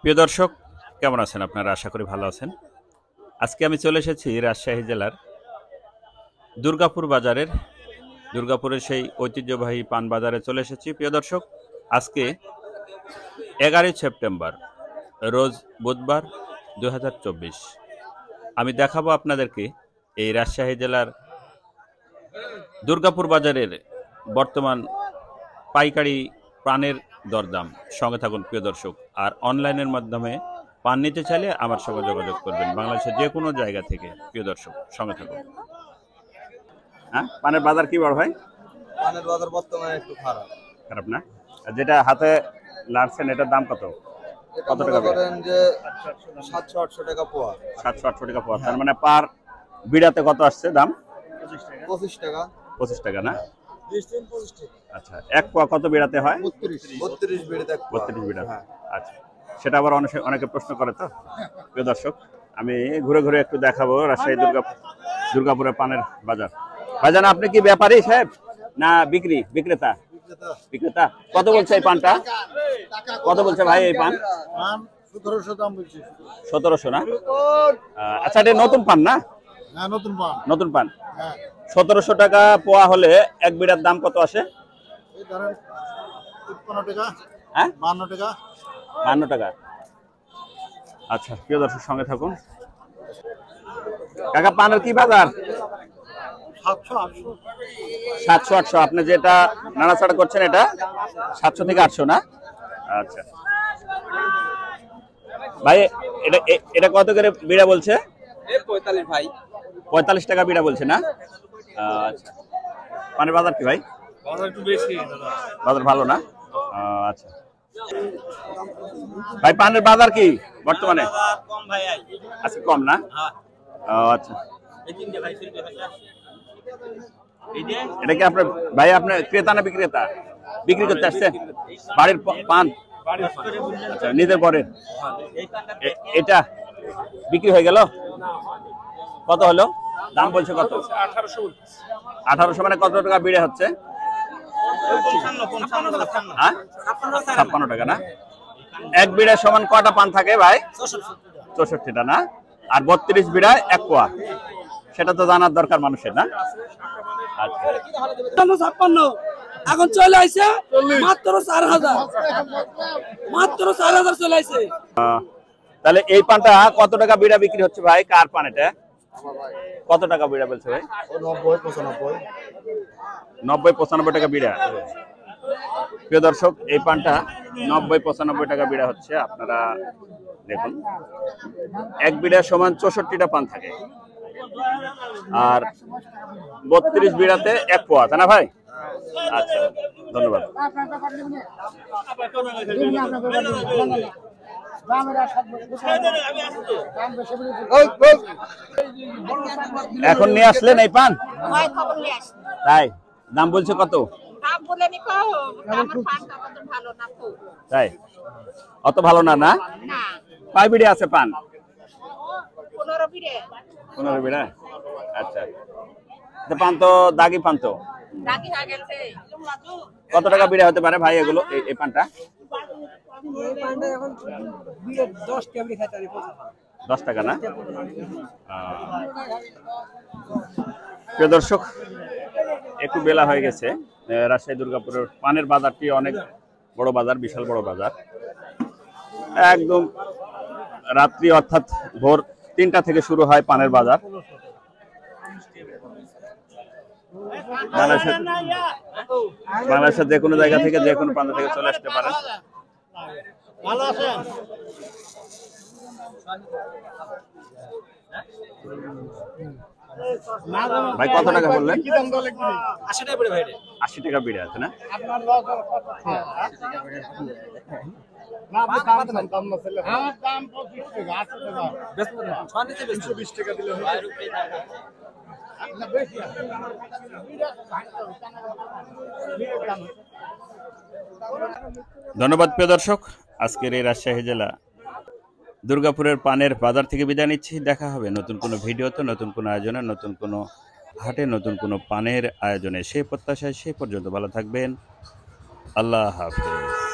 প্রিয় দর্শক, কেমন আছেন আপনারা? আশা করি ভালো আছেন। আজকে আমি চলে এসেছি রাজশাহী জেলার দুর্গাপুরের সেই ঐতিহ্যবাহী পান বাজারে চলে এসেছি। প্রিয় দর্শক, আজকে 11 সেপ্টেম্বর, রোজ বুধবার 2024। আমি দেখাবো আপনাদেরকে এই রাজশাহী জেলার দুর্গাপুর বাজারের বর্তমান পাইকারি পানের দরদাম। সঙ্গে থাকুন প্রিয় দর্শক। আর অনলাইনের মাধ্যমে পান নিতে চাইলে আমার সঙ্গে যোগাযোগ করবেন বাংলাদেশের যে কোনো জায়গা থেকে। প্রিয় দর্শক, সঙ্গে থাকুন। হ্যাঁ, পানের বাজার কি বড় ভাই? পানের বাজার বর্তমানে একটু খারাপ না? যেটা হাতে লাড়ছেন এটার দাম কত টাকা করেন? যে 700-800 টাকা পোয়া। 700-800 টাকা পোয়া। তার মানে পার বিড়াতে কত আসছে দাম? 25 টাকা। 25 টাকা না? আচ্ছা, এক পোয়া কত বিড়াতে হয়? 32 বিড়াতে। 32 বিড়াতে। আচ্ছা, সেটা আবার অনেকে প্রশ্ন করে। তো প্রিয় দর্শক, আমি ঘুরে ঘুরে একটু দেখাবো রাজশাহী দুর্গাপুরের পানের বাজার। ভাইজান, আপনি কি ব্যাপারী সাহেব না বিক্রেতা? কত বলছে এই পানটা? কত বলছে ভাই এই পান? 1700 দাম বলছি। 1700 না? আচ্ছা, এটা নতুন পান না? হ্যাঁ, নতুন পান। হ্যাঁ, 1700 টাকা পোয়া হলে এক বিড়ার দাম কত আসে? এই ধরেন 53 টাকা। হ্যাঁ, 52 টাকা। 52 টাকা। আচ্ছা, প্রিয় দর্শক, সঙ্গে থাকুন। কাকা, পানের কি বাজার? 700-800। আপনি যেটা নাড়াচাড়া করছেন এটা 700 থেকে 800 না? আচ্ছা ভাই, এটা কত করে বিড়া বলছে? 45 ভাই। 45 টাকা বিড়া বলছে না? আচ্ছা, পানের বাজার কি ভাই? বাজার একটু বেশি দাদা। বাজার ভালো না? আচ্ছা ভাই, পানের বাজার কি বর্তমানে? কম ভাই। আজকে কম না? হ্যাঁ। আচ্ছা, এটা কি আপনার ভাই? আপনার ক্রেতা না বিক্রেতা? বিক্রি করতে আসছেন? বাড়ির পান? আচ্ছা, নিজের ঘরের। এটা বিক্রি হয়ে গেল? কত হলো দাম? বলছে কত? 1800। মানে কত টাকা বিড়ে হচ্ছে? 56 টাকা না? এক বিড়ায় সমান কটা পান থাকে ভাই? 64টা না? আর 32 বিড়ায় এক পোয়া, সেটা তো জানার দরকার মানুষের, না? আচ্ছা, 56 এখন চলে আইছে মাত্র 4000। মাত্র 4000 চলে আইছে। তাহলে এই পানটা কত টাকা বিড়া বিক্রি হচ্ছে ভাই? কার পান এটা? কত টাকা বিড়া বলছে ভাই? 90-95 টাকা বিড়া। প্রিয় দর্শক, এই পানটা 90-95 টাকা বিড়া হচ্ছে। আপনারা দেখুন, এক বিড়া সমান 64টা পান থাকে। আর 32 বিড়াতে এক পোয়া, তাই না ভাই? আচ্ছা, ধন্যবাদ। এখন নিয়ে আসলেন এই পান? তাই? দাম বলছে কত? তাই? অত ভালো না? না, কয় বিড়ে আছে পান? 15 বিড়া। আচ্ছা, পান তো দাগি পান তো। কত টাকা বিড়া হতে পারে ভাই এগুলো, এই পানটা? 10 টাকা না? প্রিয় দর্শক, একটু বেলা হয়ে গেছে। রাজশাহী দুর্গাপুরের পানের বাজারটি অনেক বড় বাজার, বিশাল বড় বাজার। একদম রাত্রি, অর্থাৎ ভোর 3টা থেকে শুরু হয় পানের বাজার। বাংলাদেশের যে কোনো জায়গা থেকে, যে কোনো প্রান্ত থেকে চলে আসতে পারেন। ভাই, কত টাকা বললেন? 80 টাকা ভাই। 80 টাকা বিড়ে আছে না? ধন্যবাদ প্রিয় দর্শক। আজকের এই রাজশাহী জেলা দুর্গাপুরের পানের বাজার থেকে বিদায় নিচ্ছি। দেখা হবে নতুন কোনো ভিডিওতে, নতুন কোনো আয়োজনে, নতুন কোনো হাটে, নতুন কোনো পানের আয়োজনে। সেই প্রত্যাশায় সেই পর্যন্ত ভালো থাকবেন। আল্লাহ হাফেজ।